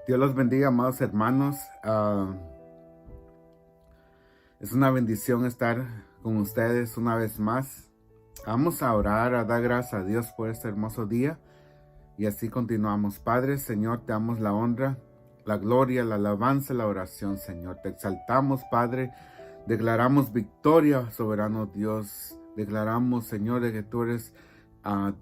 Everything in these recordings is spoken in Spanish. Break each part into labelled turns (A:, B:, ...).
A: Dios los bendiga, amados hermanos. Es una bendición estar con ustedes una vez más. Vamos a orar, a dar gracias a Dios por este hermoso día. Y así continuamos. Padre, Señor, te damos la honra, la gloria, la alabanza, la oración, Señor. Te exaltamos, Padre. Declaramos victoria, soberano Dios. Declaramos, Señor, de que tú eres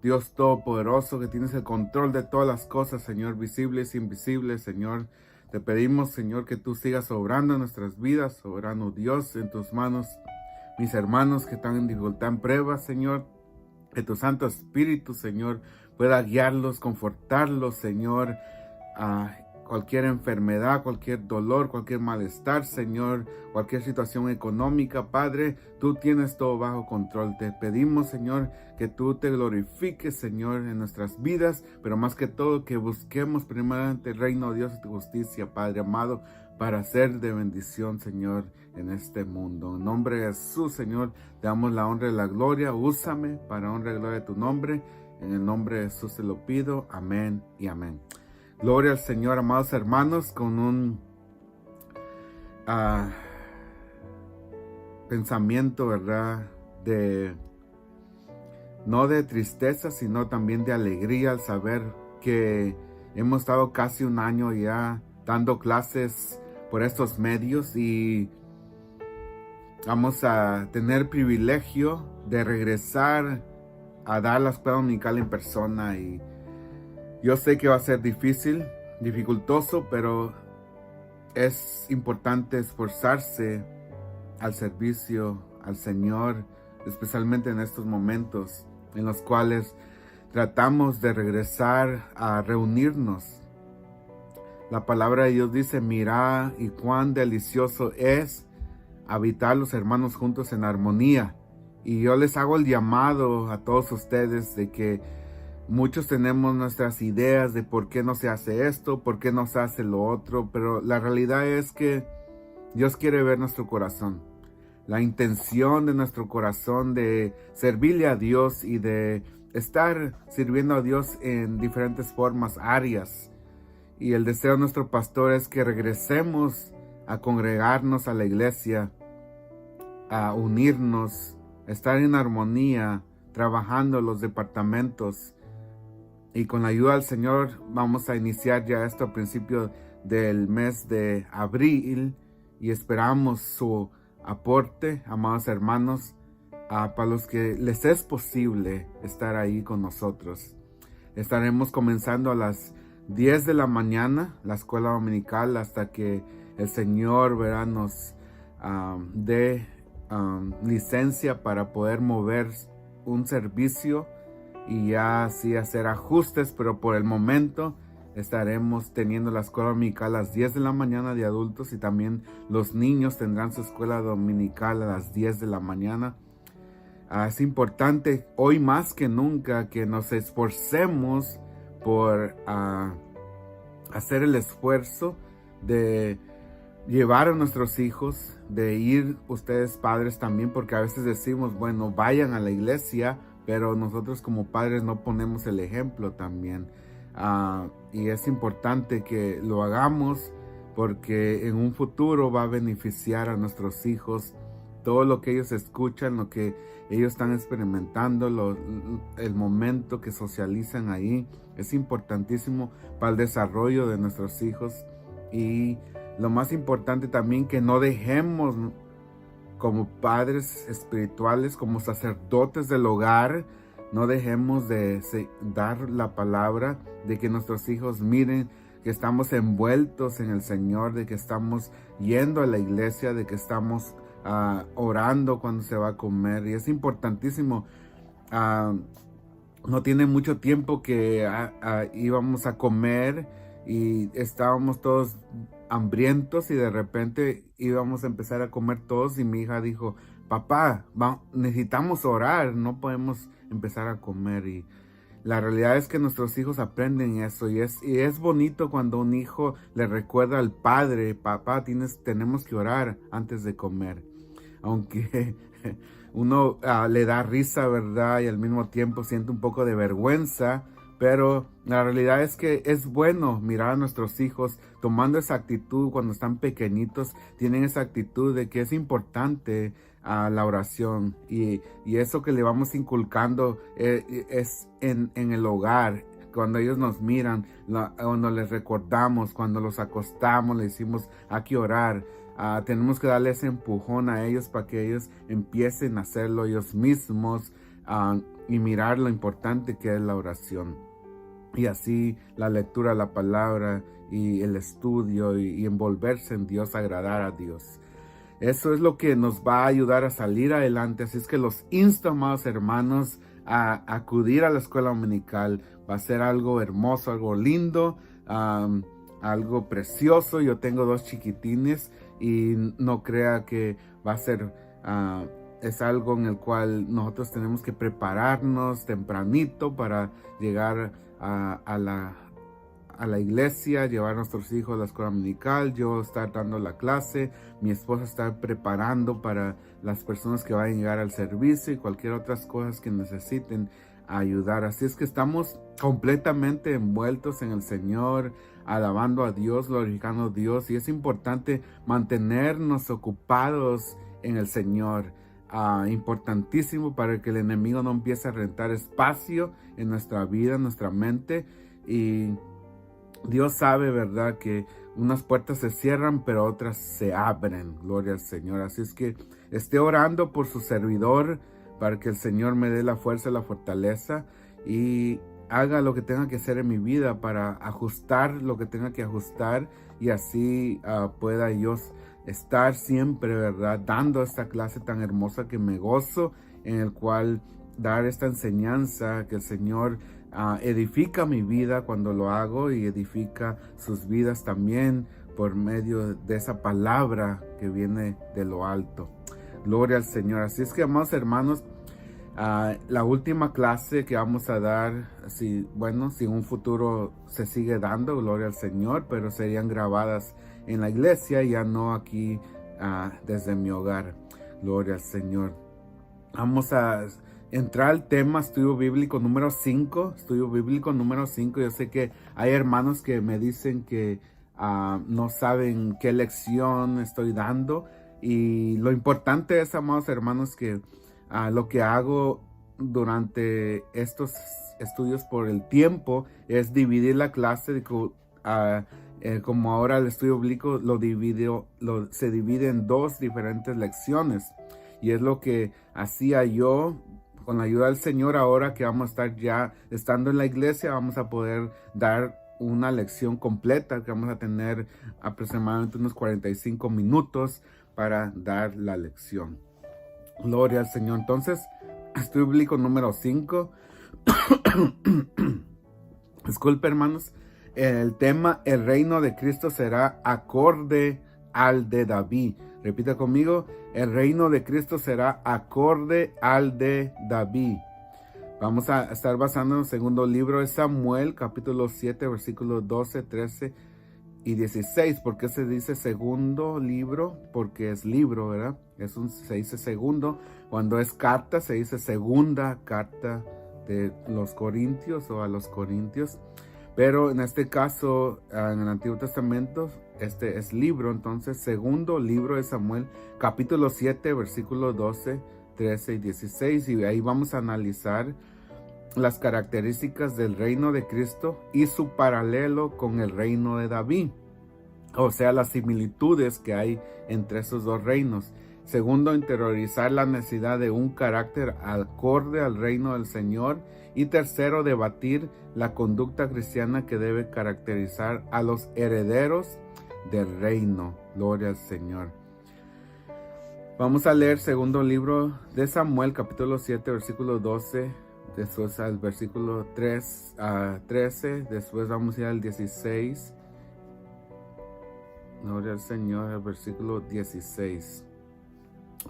A: Dios Todopoderoso, que tienes el control de todas las cosas, Señor, visibles e invisibles, Señor. Te pedimos, Señor, que tú sigas obrando en nuestras vidas, soberano Dios, en tus manos. Mis hermanos que están en dificultad, en pruebas, Señor, que tu Santo Espíritu, Señor, pueda guiarlos, confortarlos, Señor, a cualquier enfermedad, cualquier dolor, cualquier malestar, Señor, cualquier situación económica, Padre, tú tienes todo bajo control. Te pedimos, Señor, que tú te glorifiques, Señor, en nuestras vidas, pero más que todo que busquemos primeramente el reino de Dios y tu justicia, Padre amado, para ser de bendición, Señor, en este mundo. En nombre de Jesús, Señor, te damos la honra y la gloria. Úsame para honra y gloria de tu nombre. En el nombre de Jesús te lo pido. Amén y amén. Gloria al Señor, amados hermanos, con un pensamiento, ¿verdad? No de tristeza, sino también de alegría al saber que hemos estado casi un año ya dando clases por estos medios y vamos a tener privilegio de regresar a dar la escuela dominical en persona. Y yo sé que va a ser difícil, dificultoso, pero es importante esforzarse al servicio al Señor, especialmente en estos momentos en los cuales tratamos de regresar a reunirnos. La palabra de Dios dice: mirad y cuán delicioso es habitar los hermanos juntos en armonía. Y yo les hago el llamado a todos ustedes de que muchos tenemos nuestras ideas de por qué no se hace esto, por qué no se hace lo otro, pero la realidad es que Dios quiere ver nuestro corazón, la intención de nuestro corazón de servirle a Dios y de estar sirviendo a Dios en diferentes formas, áreas. Y el deseo de nuestro pastor es que regresemos a congregarnos a la iglesia, a unirnos, estar en armonía, trabajando en los departamentos. Y con la ayuda del Señor vamos a iniciar ya esto a principio del mes de abril y esperamos su aporte, amados hermanos, para los que les es posible estar ahí con nosotros. Estaremos comenzando a las 10 de la mañana la escuela dominical hasta que el Señor, ¿verdad?, nos dé licencia para poder mover un servicio y ya así hacer ajustes, pero por el momento estaremos teniendo la escuela dominical a las 10 de la mañana de adultos y también los niños tendrán su escuela dominical a las 10 de la mañana. Es importante hoy más que nunca que nos esforcemos por hacer el esfuerzo de llevar a nuestros hijos, de ir ustedes padres también, porque a veces decimos, bueno, vayan a la iglesia, pero nosotros como padres no ponemos el ejemplo también. Y es importante que lo hagamos porque en un futuro va a beneficiar a nuestros hijos. Todo lo que ellos escuchan, lo que ellos están experimentando, el momento que socializan ahí, es importantísimo para el desarrollo de nuestros hijos. Y lo más importante también, que no dejemos como padres espirituales, como sacerdotes del hogar, no dejemos de dar la palabra, de que nuestros hijos miren que estamos envueltos en el Señor, de que estamos yendo a la iglesia, de que estamos orando cuando se va a comer. Y es importantísimo. No tiene mucho tiempo que íbamos a comer y estábamos todos hambrientos y de repente íbamos a empezar a comer todos y mi hija dijo: papá, necesitamos orar, no podemos empezar a comer. Y la realidad es que nuestros hijos aprenden eso y es bonito cuando un hijo le recuerda al padre: papá, tenemos que orar antes de comer. Aunque uno le da risa, ¿verdad? Y al mismo tiempo siente un poco de vergüenza Pero la realidad es que es bueno mirar a nuestros hijos tomando esa actitud cuando están pequeñitos, tienen esa actitud de que es importante la oración y eso que le vamos inculcando es en el hogar. Cuando ellos nos miran, cuando les recordamos, cuando los acostamos, les decimos hay que orar. Tenemos que darle ese empujón a ellos para que ellos empiecen a hacerlo ellos mismos y mirar lo importante que es la oración. Y así la lectura de la palabra y el estudio y envolverse en Dios, agradar a Dios. Eso es lo que nos va a ayudar a salir adelante. Así es que los insto, amados hermanos, a acudir a la escuela dominical. Va a ser algo hermoso, algo lindo, algo precioso. Yo tengo 2 chiquitines y no crea que va a ser... es algo en el cual nosotros tenemos que prepararnos tempranito para llegar a la iglesia, llevar a nuestros hijos a la escuela dominical, yo estar dando la clase, mi esposa estar preparando para las personas que van a llegar al servicio y cualquier otras cosas que necesiten ayudar. Así es que estamos completamente envueltos en el Señor, alabando a Dios, glorificando a Dios, y es importante mantenernos ocupados en el Señor. Importantísimo para que el enemigo no empiece a rentar espacio en nuestra vida, en nuestra mente. Y Dios sabe, ¿verdad?, que unas puertas se cierran, pero otras se abren. Gloria al Señor. Así es que esté orando por su servidor para que el Señor me dé la fuerza, la fortaleza y haga lo que tenga que hacer en mi vida para ajustar lo que tenga que ajustar y así pueda yo estar siempre, ¿verdad?, dando esta clase tan hermosa que me gozo, en el cual dar esta enseñanza que el Señor edifica mi vida cuando lo hago y edifica sus vidas también por medio de esa palabra que viene de lo alto. Gloria al Señor. Así es que, amados hermanos, la última clase que vamos a dar, si en un futuro se sigue dando, gloria al Señor, pero serían grabadas en la iglesia, ya no aquí desde mi hogar. Gloria al Señor. Vamos a entrar al tema estudio bíblico número 5. Estudio bíblico número 5. Yo sé que hay hermanos que me dicen que no saben qué lección estoy dando. Y lo importante es, amados hermanos, que lo que hago durante estos estudios por el tiempo es dividir la clase como ahora el estudio bíblico se divide en 2 diferentes lecciones. Y es lo que hacía yo con la ayuda del Señor. Ahora que vamos a estar ya estando en la iglesia, vamos a poder dar una lección completa, que vamos a tener aproximadamente unos 45 minutos para dar la lección. Gloria al Señor. Entonces, estudio bíblico número 5. Disculpe, hermanos. El tema, el reino de Cristo será acorde al de David. Repita conmigo, el reino de Cristo será acorde al de David. Vamos a estar basando en el segundo libro de Samuel, capítulo 7, versículos 12, 13 y 16. ¿Por qué se dice segundo libro? Porque es libro, ¿verdad? Se dice segundo. Cuando es carta, se dice segunda carta de los Corintios o a los Corintios. Pero en este caso, en el Antiguo Testamento, este es libro. Entonces, segundo libro de Samuel, capítulo 7, versículos 12, 13 y 16. Y ahí vamos a analizar las características del reino de Cristo y su paralelo con el reino de David. O sea, las similitudes que hay entre esos 2 reinos. Segundo, interiorizar la necesidad de un carácter acorde al reino del Señor. Y tercero, debatir la conducta cristiana que debe caracterizar a los herederos del reino. Gloria al Señor. Vamos a leer segundo libro de Samuel, capítulo 7, versículo 12. Después al versículo 3 a 13. Después vamos a ir al 16. Gloria al Señor, al versículo 16.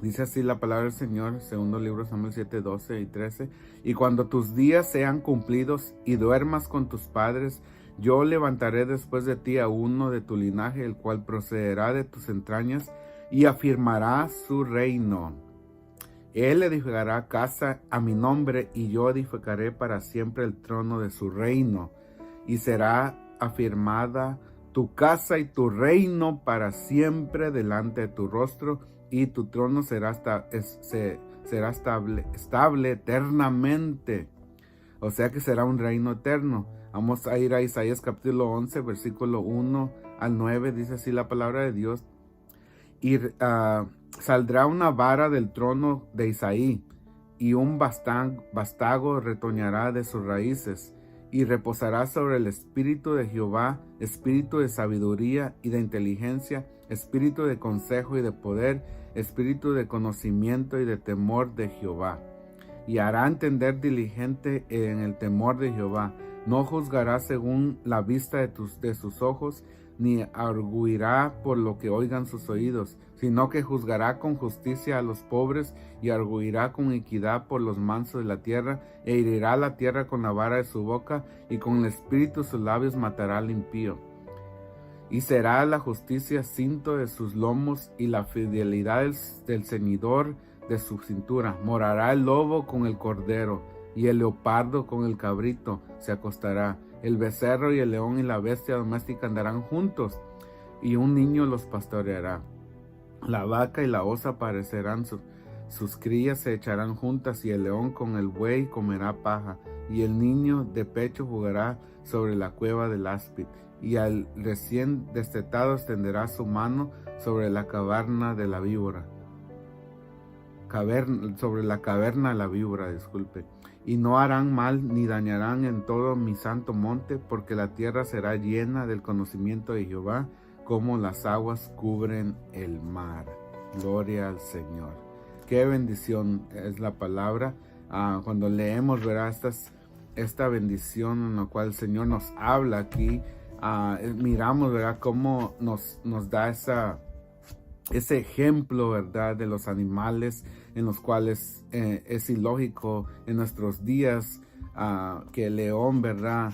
A: Dice así la palabra del Señor, segundo libro de Samuel 7, 12 y 13. Y cuando tus días sean cumplidos y duermas con tus padres, yo levantaré después de ti a uno de tu linaje, el cual procederá de tus entrañas y afirmará su reino. Él edificará casa a mi nombre, y yo edificaré para siempre el trono de su reino, y será afirmada tu casa y tu reino para siempre delante de tu rostro, y tu trono será estable eternamente. O sea que será un reino eterno. Vamos a ir a Isaías capítulo 11, versículo 1 al 9. Dice así la palabra de Dios. Y saldrá una vara del trono de Isaí, y un vástago retoñará de sus raíces, y reposará sobre el espíritu de Jehová, espíritu de sabiduría y de inteligencia, espíritu de consejo y de poder, espíritu de conocimiento y de temor de Jehová. Y hará entender diligente en el temor de Jehová. No juzgará según la vista de sus ojos, ni arguirá por lo que oigan sus oídos, sino que juzgará con justicia a los pobres, y arguirá con equidad por los mansos de la tierra, e herirá la tierra con la vara de su boca, y con el espíritu de sus labios matará al impío. Y será la justicia cinto de sus lomos, y la fidelidad del ceñidor de su cintura. Morará el lobo con el cordero, y el leopardo con el cabrito se acostará. El becerro y el león y la bestia doméstica andarán juntos, y un niño los pastoreará. La vaca y la osa parecerán, sus crías se echarán juntas, y el león con el buey comerá paja, y el niño de pecho jugará sobre la cueva del áspid, y al recién destetado extenderá su mano sobre la caverna de la víbora. Sobre la caverna de la víbora, disculpe. Y no harán mal ni dañarán en todo mi santo monte, porque la tierra será llena del conocimiento de Jehová, como las aguas cubren el mar. Gloria al Señor. Qué bendición es la palabra. Cuando leemos, verá esta bendición en la cual el Señor nos habla aquí. Miramos, verá, cómo nos da ese ejemplo, ¿verdad?, de los animales, en los cuales es ilógico en nuestros días que el león, ¿verdad?,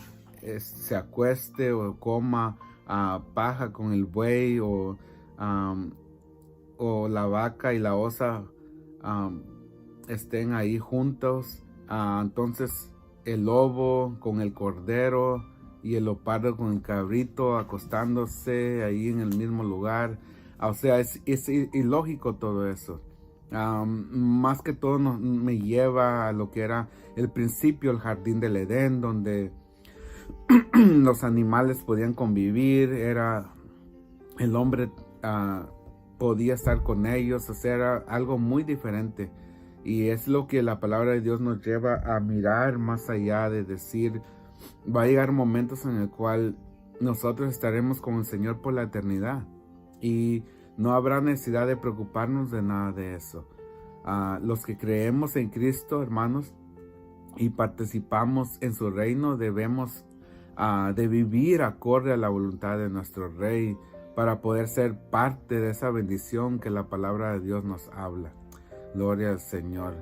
A: se acueste o coma paja con el buey, o la vaca y la osa estén ahí juntos. Entonces el lobo con el cordero y el leopardo con el cabrito acostándose ahí en el mismo lugar. O sea, es ilógico todo eso. Más que todo me lleva a lo que era el principio, el jardín del Edén, donde los animales podían convivir, el hombre podía estar con ellos. O sea, era algo muy diferente. Y es lo que la palabra de Dios nos lleva a mirar más allá de decir, va a llegar momentos en el cual nosotros estaremos con el Señor por la eternidad. Y no habrá necesidad de preocuparnos de nada de eso. Los que creemos en Cristo, hermanos, y participamos en su reino, debemos de vivir acorde a la voluntad de nuestro Rey, para poder ser parte de esa bendición que la palabra de Dios nos habla. Gloria al Señor.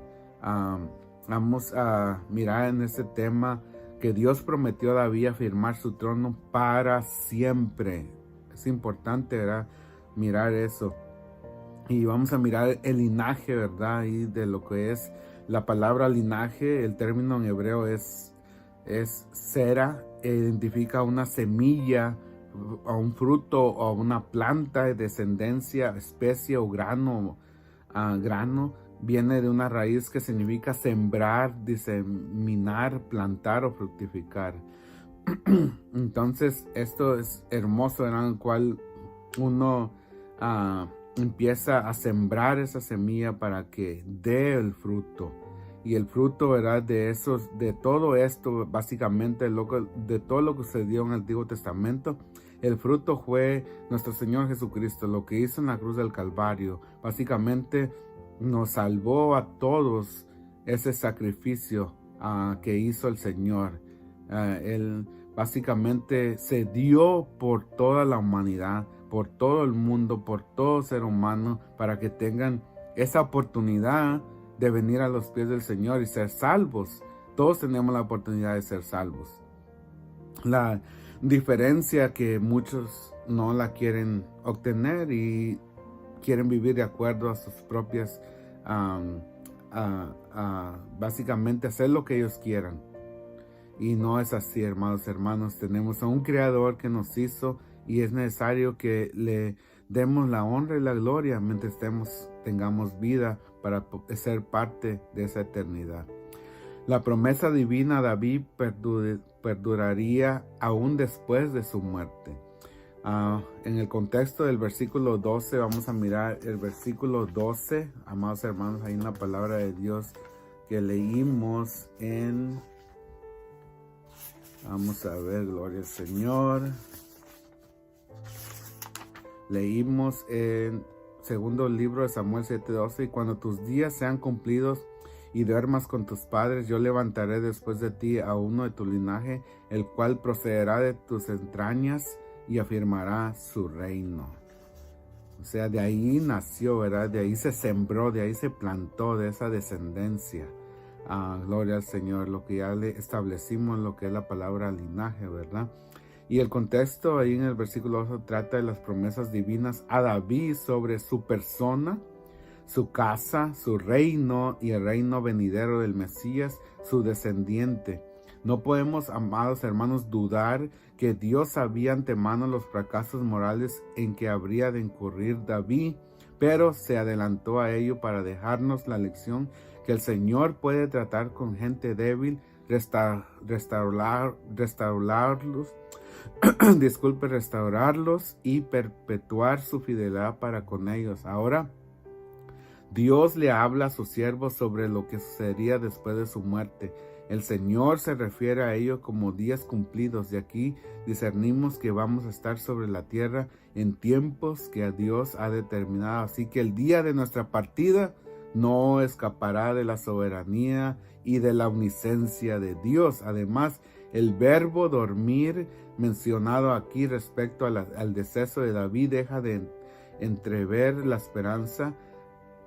A: Vamos a mirar en este tema que Dios prometió a David afirmar su trono para siempre. Es importante, ¿verdad?, mirar eso. Y vamos a mirar el linaje, ¿verdad?, y de lo que es la palabra linaje. El término en hebreo es sera. Identifica una semilla, a un fruto, o una planta de descendencia, especie o grano. Grano viene de una raíz que significa sembrar, diseminar, plantar o fructificar. Entonces esto es hermoso, en el cual uno empieza a sembrar esa semilla para que dé el fruto. Y el fruto, ¿verdad?, de todo esto, básicamente de todo lo que sucedió en el Antiguo Testamento, el fruto fue nuestro Señor Jesucristo, lo que hizo en la cruz del Calvario. Básicamente nos salvó a todos ese sacrificio que hizo el Señor. Él básicamente se dio por toda la humanidad, por todo el mundo, por todo ser humano, para que tengan esa oportunidad de venir a los pies del Señor y ser salvos. Todos tenemos la oportunidad de ser salvos. La diferencia que muchos no la quieren obtener y quieren vivir de acuerdo a sus propias básicamente hacer lo que ellos quieran. Y no es así, hermanos. Tenemos a un Creador que nos hizo y es necesario que le demos la honra y la gloria mientras tengamos vida para ser parte de esa eternidad. La promesa divina a David perduraría aún después de su muerte. En el contexto del versículo 12, vamos a mirar el versículo 12, amados hermanos, ahí en la palabra de Dios que leímos vamos a ver, gloria al Señor. Leímos en segundo libro de Samuel 7:12, y cuando tus días sean cumplidos y duermas con tus padres, yo levantaré después de ti a uno de tu linaje, el cual procederá de tus entrañas y afirmará su reino. O sea, de ahí nació, ¿verdad? De ahí se sembró, de ahí se plantó, de esa descendencia. Gloria al Señor, lo que ya le establecimos, lo que es la palabra linaje, ¿verdad? Y el contexto ahí en el versículo 8 trata de las promesas divinas a David sobre su persona, su casa, su reino y el reino venidero del Mesías, su descendiente. No podemos, amados hermanos, dudar que Dios sabía antemano los fracasos morales en que habría de incurrir David, pero se adelantó a ello para dejarnos la lección que el Señor puede tratar con gente débil, restaurarlos y perpetuar su fidelidad para con ellos. Ahora, Dios le habla a sus siervos sobre lo que sucedería después de su muerte. El Señor se refiere a ello como días cumplidos. De aquí discernimos que vamos a estar sobre la tierra en tiempos que Dios ha determinado. Así que el día de nuestra partida no escapará de la soberanía y de la omnisciencia de Dios. Además, el verbo dormir mencionado aquí respecto al deceso de David deja de entrever la esperanza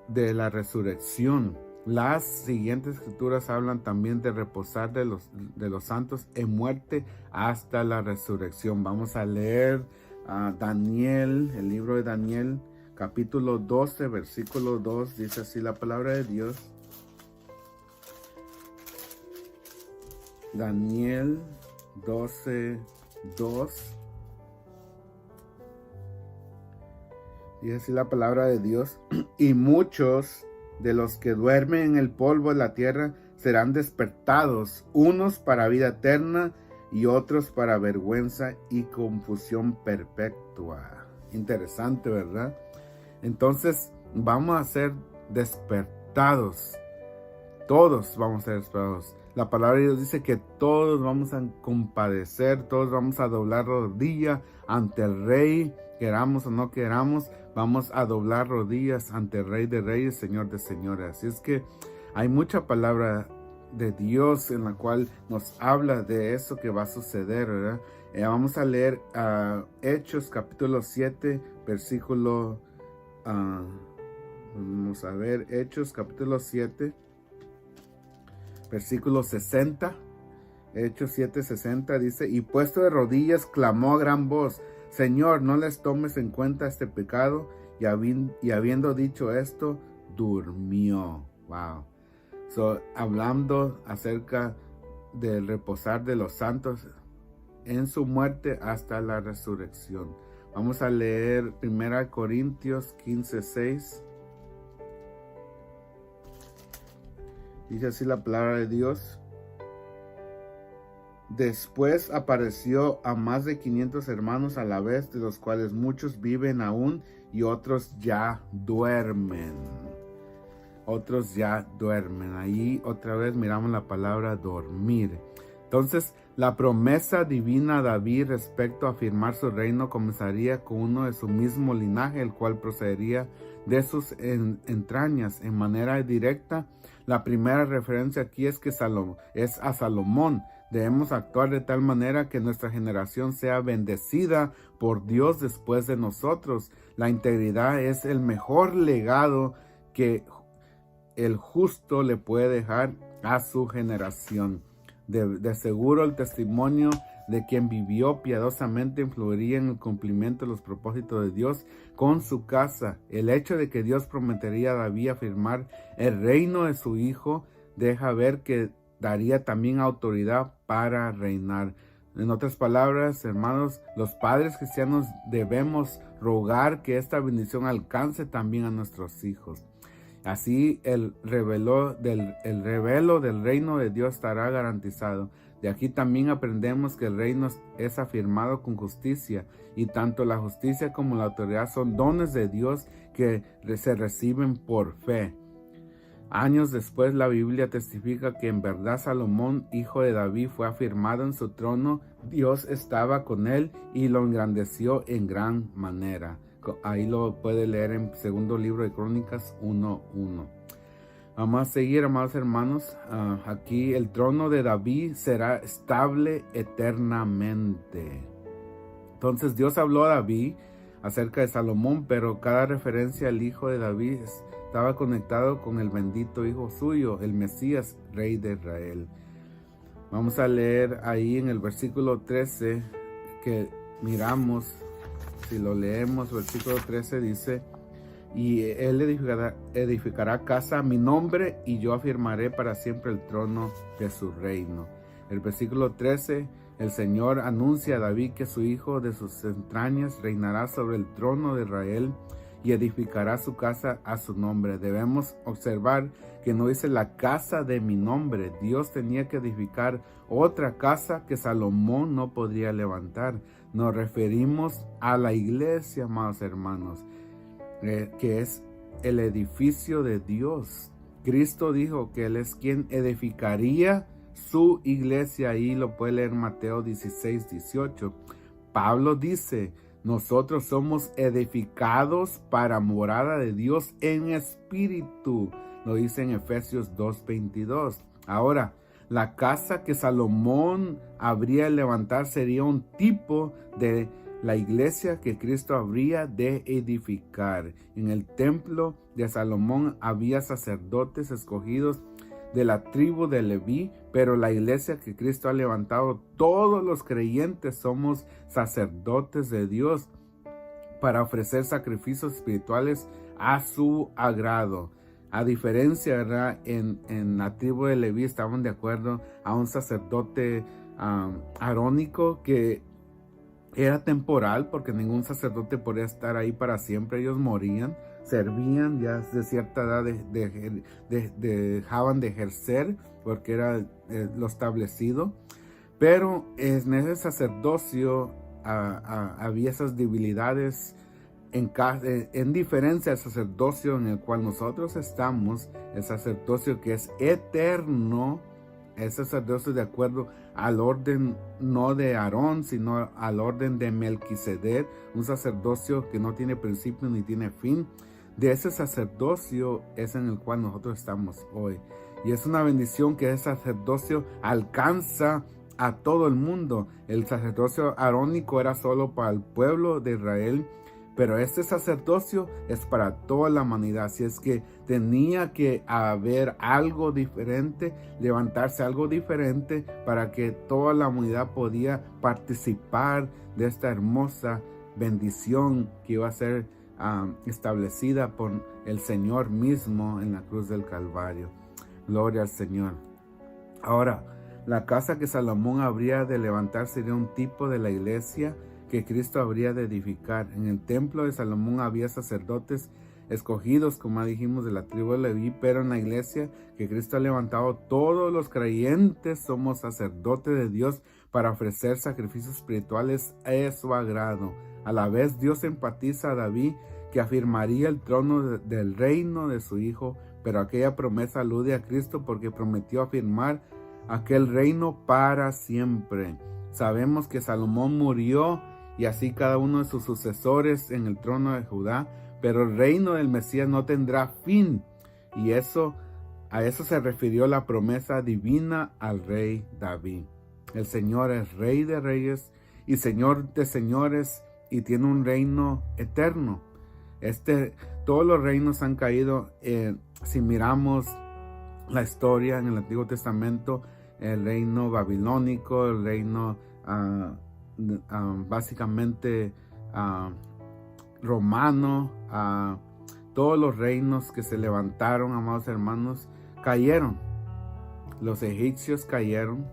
A: de la resurrección. Las siguientes escrituras hablan también de reposar de los santos en muerte hasta la resurrección. Vamos a leer Daniel, el libro de Daniel, capítulo 12, versículo 2, dice así la palabra de Dios. Daniel 12, 2. Dice así la palabra de Dios. Y muchos de los que duermen en el polvo de la tierra serán despertados, unos para vida eterna y otros para vergüenza y confusión perpetua. Interesante, ¿verdad? Entonces vamos a ser despertados. Todos vamos a ser despertados. La palabra de Dios dice que todos vamos a compadecer, todos vamos a doblar rodilla ante el Rey, queramos o no queramos, vamos a doblar rodillas ante el Rey de Reyes, Señor de Señores. Así es que hay mucha palabra de Dios en la cual nos habla de eso que va a suceder, ¿verdad? Vamos a leer Hechos capítulo 7, versículo... vamos a ver, Hechos capítulo 7, versículo 60. Hechos 7:60 dice: y puesto de rodillas clamó a gran voz: Señor, no les tomes en cuenta este pecado. Y habiendo dicho esto, durmió. Wow. Hablando acerca del reposar de los santos en su muerte hasta la resurrección. Vamos a leer 1 Corintios 15:6. Dice así la palabra de Dios: después apareció a más de 500 hermanos a la vez, de los cuales muchos viven aún y otros ya duermen. Otros ya duermen. Ahí otra vez miramos la palabra dormir. Entonces, la promesa divina a David respecto a afirmar su reino comenzaría con uno de su mismo linaje, el cual procedería de sus entrañas. En manera directa, la primera referencia aquí es a Salomón. Debemos actuar de tal manera que nuestra generación sea bendecida por Dios después de nosotros. La integridad es el mejor legado que el justo le puede dejar a su generación. De seguro el testimonio de quien vivió piadosamente influiría en el cumplimiento de los propósitos de Dios con su casa. El hecho de que Dios prometería a David afirmar el reino de su hijo deja ver que daría también autoridad para reinar. En otras palabras, hermanos, los padres cristianos debemos rogar que esta bendición alcance también a nuestros hijos. Así el revelo del reino de Dios estará garantizado. De aquí también aprendemos que el reino es afirmado con justicia, y tanto la justicia como la autoridad son dones de Dios que se reciben por fe. Años después, la Biblia testifica que en verdad Salomón, hijo de David, fue afirmado en su trono. Dios estaba con él y lo engrandeció en gran manera. Ahí lo puede leer en segundo libro de Crónicas 1:1. Vamos a seguir, amados hermanos. Aquí el trono de David será estable eternamente. Entonces Dios habló a David acerca de Salomón, pero cada referencia al hijo de David estaba conectado con el bendito hijo suyo, el Mesías, rey de Israel. Vamos a leer ahí en el versículo 13 que miramos. Si lo leemos, versículo 13 dice: y él edificará casa a mi nombre, y yo afirmaré para siempre el trono de su reino. El versículo 13, el Señor anuncia a David que su hijo de sus entrañas reinará sobre el trono de Israel y edificará su casa a su nombre. Debemos observar que no dice la casa de mi nombre. Dios tenía que edificar otra casa que Salomón no podría levantar. Nos referimos a la iglesia, amados hermanos, que es el edificio de Dios. Cristo dijo que Él es quien edificaría su iglesia. Ahí lo puede leer Mateo 16:18. Pablo dice: nosotros somos edificados para morada de Dios en espíritu. Lo dice en Efesios 2:22. Ahora, la casa que Salomón habría de levantar sería un tipo de la iglesia que Cristo habría de edificar. En el templo de Salomón había sacerdotes escogidos de la tribu de Leví, pero la iglesia que Cristo ha levantado, todos los creyentes somos sacerdotes de Dios para ofrecer sacrificios espirituales a su agrado. A diferencia, ¿verdad? En la tribu de Leví estaban de acuerdo a un sacerdote arónico que era temporal, porque ningún sacerdote podía estar ahí para siempre. Ellos morían, servían, ya de cierta edad dejaban de ejercer, porque era lo establecido. Pero en ese sacerdocio había esas debilidades. En diferencia al sacerdocio en el cual nosotros estamos, el sacerdocio que es eterno, el sacerdocio de acuerdo al orden no de Aarón, sino al orden de Melquisedec, un sacerdocio que no tiene principio ni tiene fin. De ese sacerdocio es en el cual nosotros estamos hoy. Y es una bendición que ese sacerdocio alcanza a todo el mundo. El sacerdocio arónico era solo para el pueblo de Israel, pero este sacerdocio es para toda la humanidad. Así es que tenía que haber algo diferente, levantarse algo diferente para que toda la humanidad podía participar de esta hermosa bendición que iba a ser establecida por el Señor mismo en la cruz del Calvario. Gloria al Señor. Ahora, la casa que Salomón habría de levantar sería un tipo de la iglesia que Cristo habría de edificar. En el templo de Salomón había sacerdotes escogidos, como dijimos, de la tribu de Leví, pero en la iglesia que Cristo ha levantado, todos los creyentes somos sacerdotes de Dios para ofrecer sacrificios espirituales a su agrado. A la vez, Dios enfatiza a David que afirmaría el trono del reino de su hijo, pero aquella promesa alude a Cristo porque prometió afirmar aquel reino para siempre. Sabemos que Salomón murió y así cada uno de sus sucesores en el trono de Judá, pero el reino del Mesías no tendrá fin, y a eso se refirió la promesa divina al rey David. El Señor es Rey de reyes y Señor de señores, y tiene un reino eterno. Todos los reinos han caído. Si miramos la historia en el Antiguo Testamento, el reino babilónico, el reino básicamente romano, todos los reinos que se levantaron, amados hermanos, cayeron. Los egipcios cayeron,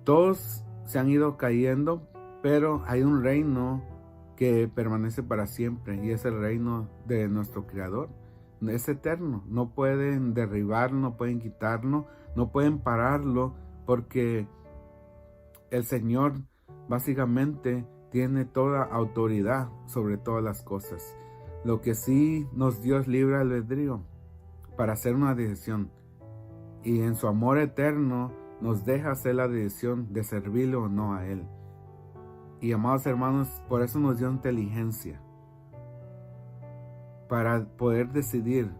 A: todos se han ido cayendo, pero hay un reino que permanece para siempre y es el reino de nuestro Creador. Es eterno, no pueden derribarlo, no pueden quitarlo, no pueden pararlo, porque el Señor básicamente tiene toda autoridad sobre todas las cosas. Lo que sí nos dio es libre albedrío para hacer una decisión, y en su amor eterno nos deja hacer la decisión de servirle o no a Él. Y amados hermanos, por eso nos dio inteligencia para poder decidir,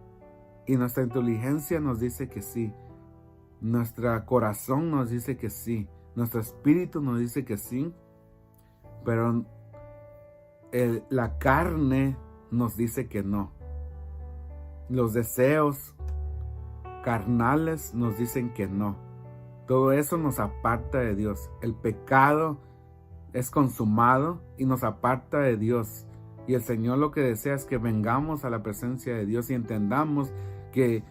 A: y nuestra inteligencia nos dice que sí, nuestro corazón nos dice que sí, nuestro espíritu nos dice que sí, pero la carne nos dice que no. Los deseos carnales nos dicen que no. Todo eso nos aparta de Dios. El pecado es consumado y nos aparta de Dios. Y el Señor lo que desea es que vengamos a la presencia de Dios y entendamos que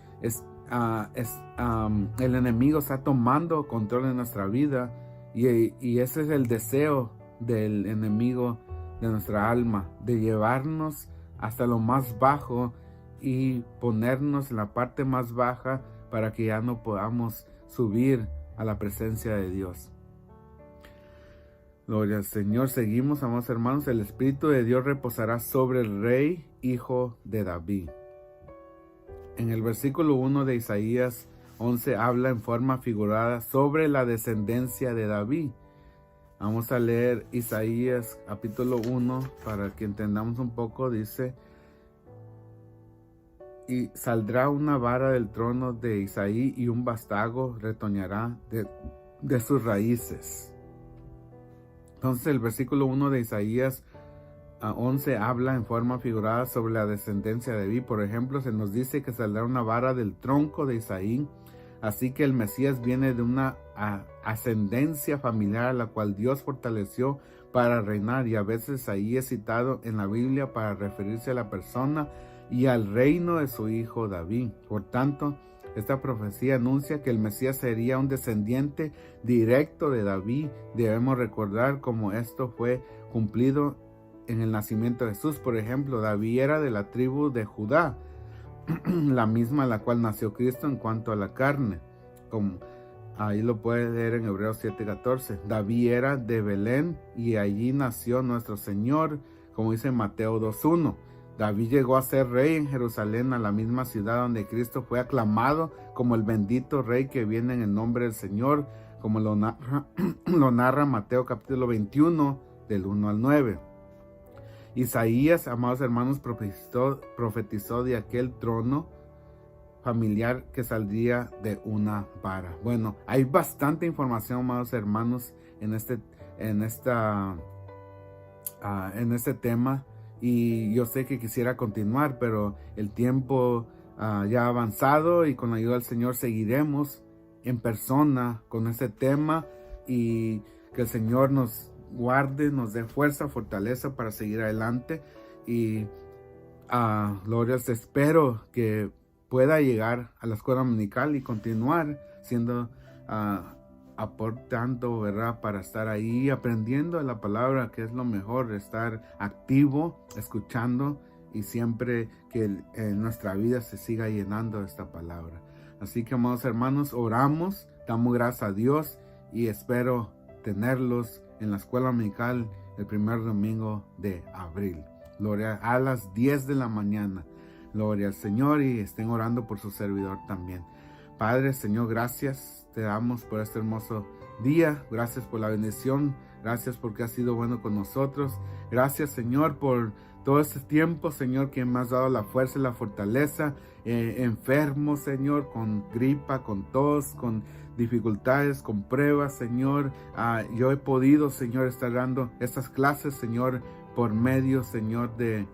A: el enemigo está tomando control de nuestra vida, y ese es el deseo del enemigo de nuestra alma, de llevarnos hasta lo más bajo y ponernos en la parte más baja para que ya no podamos subir a la presencia de Dios. Gloria al Señor. Seguimos, amados hermanos. El Espíritu de Dios reposará sobre el Rey, hijo de David. En el versículo 1 de Isaías 11 habla en forma figurada sobre la descendencia de David. Vamos a leer Isaías capítulo 1 para que entendamos un poco. Dice: y saldrá una vara del trono de Isaí, y un vástago retoñará de sus raíces. Entonces el versículo 1 de Isaías 11 habla en forma figurada sobre la descendencia de David. Por ejemplo, se nos dice que saldrá una vara del tronco de Isaí. Así que el Mesías viene de una ascendencia familiar a la cual Dios fortaleció para reinar, y a veces ahí es citado en la Biblia para referirse a la persona y al reino de su hijo David. Por tanto, esta profecía anuncia que el Mesías sería un descendiente directo de David. Debemos recordar cómo esto fue cumplido en el nacimiento de Jesús. Por ejemplo, David era de la tribu de Judá, la misma a la cual nació Cristo en cuanto a la carne, como ahí lo puedes leer en Hebreos 7:14. David era de Belén, y allí nació nuestro Señor, como dice Mateo 2:1. David llegó a ser rey en Jerusalén, a la misma ciudad donde Cristo fue aclamado como el bendito rey que viene en el nombre del Señor, como lo narra Mateo capítulo 21 del 1 al 9. Isaías, amados hermanos, profetizó de aquel trono familiar que saldría de una vara. Bueno, hay bastante información, amados hermanos, en este tema, y yo sé que quisiera continuar, pero el tiempo ya ha avanzado, y con la ayuda del Señor seguiremos en persona con este tema, y que el Señor nos guarde, nos dé fuerza, fortaleza para seguir adelante. Y gloria, espero que pueda llegar a la escuela dominical y continuar siendo aportando, ¿verdad? Para estar ahí aprendiendo de la palabra, que es lo mejor, estar activo, escuchando, y siempre que en nuestra vida se siga llenando de esta palabra. Así que, amados hermanos, oramos, damos gracias a Dios, y espero tenerlos en la escuela dominical el primer domingo de abril. Gloria, a las 10 de la mañana. Gloria al Señor, y estén orando por su servidor también. Padre, Señor, gracias te damos por este hermoso día. Gracias por la bendición. Gracias porque has sido bueno con nosotros. Gracias, Señor, por todo este tiempo, Señor, que me has dado la fuerza y la fortaleza. Enfermo, Señor, con gripa, con tos, con dificultades, con pruebas, Señor. Yo he podido, Señor, estar dando estas clases, Señor, por medio, Señor, de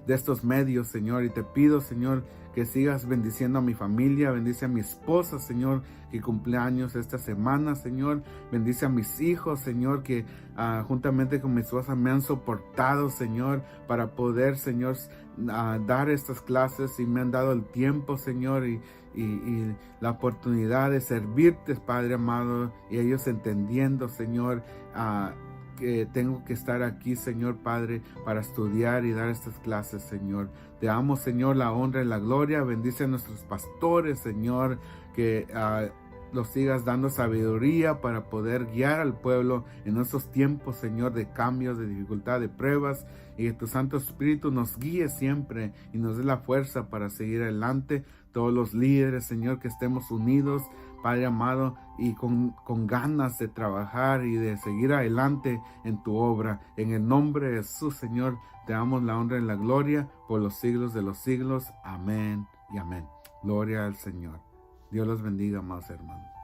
A: de estos medios, Señor, y te pido, Señor, que sigas bendiciendo a mi familia, bendice a mi esposa, Señor, que cumpleaños esta semana, Señor, bendice a mis hijos, Señor, que juntamente con mi esposa me han soportado, Señor, para poder, Señor, dar estas clases, y me han dado el tiempo, Señor, y la oportunidad de servirte, Padre amado, y ellos entendiendo, Señor, que tengo que estar aquí, Señor Padre, para estudiar y dar estas clases, Señor. Te amo, Señor, la honra y la gloria. Bendice a nuestros pastores, Señor, que los sigas dando sabiduría para poder guiar al pueblo en estos tiempos, Señor, de cambios, de dificultad, de pruebas, y que tu Santo Espíritu nos guíe siempre y nos dé la fuerza para seguir adelante. Todos los líderes, Señor, que estemos unidos, Padre amado, y con ganas de trabajar y de seguir adelante en tu obra. En el nombre de Jesús, Señor, te damos la honra y la gloria por los siglos de los siglos. Amén y amén. Gloria al Señor. Dios los bendiga, amados hermanos.